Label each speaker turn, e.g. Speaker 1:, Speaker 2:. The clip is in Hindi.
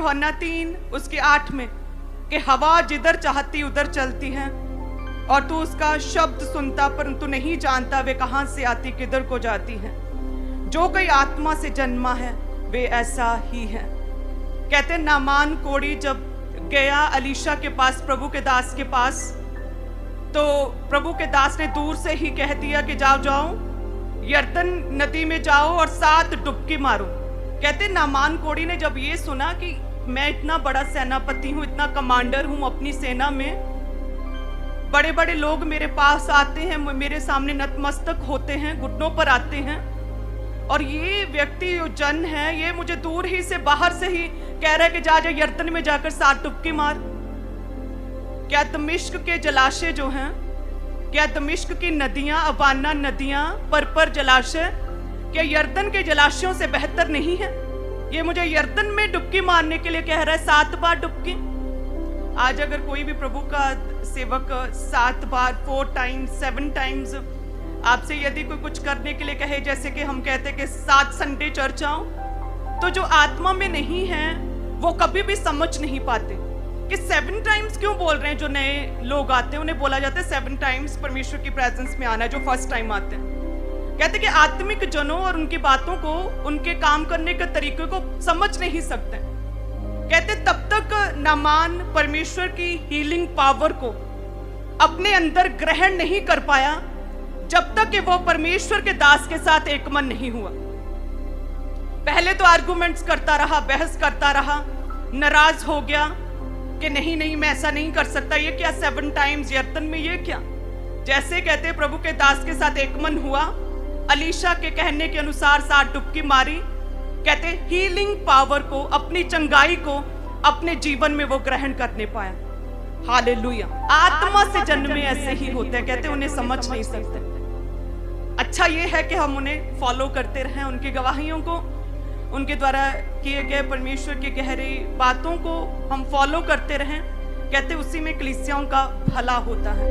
Speaker 1: यूहन्ना 3 उसके 8 में कि हवा जिधर चाहती उधर चलती है और तू उसका शब्द सुनता परंतु नहीं जानता वे कहां से आती किधर को जाती है। जो कोई आत्मा से जन्मा है वे ऐसा ही है। कहते नामान कोढ़ी जब गया अलीशा के पास, प्रभु के दास के पास, तो प्रभु के दास ने दूर से ही कह दिया कि जाओ जाओ यरदन नदी में जाओ और 7 डुबकी मारो। कहते नामान कोढ़ी ने जब ये सुना कि मैं इतना बड़ा सेनापति हूं, इतना कमांडर हूं अपनी सेना में, बड़े बड़े लोग मेरे पास आते हैं, मेरे सामने नतमस्तक होते हैं, घुटनों पर आते हैं, और ये व्यक्ति जो जन है ये मुझे दूर ही से बाहर से ही कह रहा है कि जा यरदन में जाकर 7 डुबकी मार। क्या दमिश्क के जलाशय जो हैं, क्या दमिश्क की नदियां, अबाना नदियां, परपर जलाशय, क्या यरदन के जलाशयों से बेहतर नहीं है? ये मुझे यरदन में डुबकी मारने के लिए कह रहा है 7 बार डुबकी। आज अगर कोई भी प्रभु का सेवक 7 बार, 4 टाइम्स, 7 टाइम्स आपसे यदि कोई कुछ करने के लिए कहे, जैसे कि हम कहते हैं कि 7 संडे चर्च आओ, तो जो आत्मा में नहीं है वो कभी भी समझ नहीं पाते कि 7 टाइम्स क्यों बोल रहे हैं। जो नए लोग आते हैं उन्हें बोला जाता है 7 टाइम्स परमेश्वर की प्रेजेंस में आना है, जो फर्स्ट टाइम आते हैं। कहते कि आत्मिक जनों और उनकी बातों को, उनके काम करने के तरीके को समझ नहीं सकते। कहते तब तक नामान परमेश्वर की हीलिंग पावर को अपने अंदर ग्रहण नहीं कर पाया जब तक कि वो परमेश्वर के दास के साथ एक मन नहीं हुआ। पहले तो आर्गुमेंट्स करता रहा, बहस करता रहा, नाराज हो गया कि नहीं नहीं मैं ऐसा नहीं कर सकता, ये क्या 7 टाइम्स यरदन में, ये क्या। जैसे कहते प्रभु के दास के साथ एक मन हुआ, अलीशा के कहने के अनुसार 7 डुबकी मारी। कहते हीलिंग पावर को, अपनी चंगाई को अपने जीवन में वो ग्रहण करने पाया। हालेलुया। आत्मा से जन्मे ऐसे ही होते हैं, कहते उन्हें समझ नहीं सकते। अच्छा ये है कि हम उन्हें फॉलो करते रहें, उनकी गवाहियों को, उनके द्वारा किए गए परमेश्वर की गहरी बातों को हम फॉलो करते रहें। कहते उसी में कलीसियाओं का भला होता है।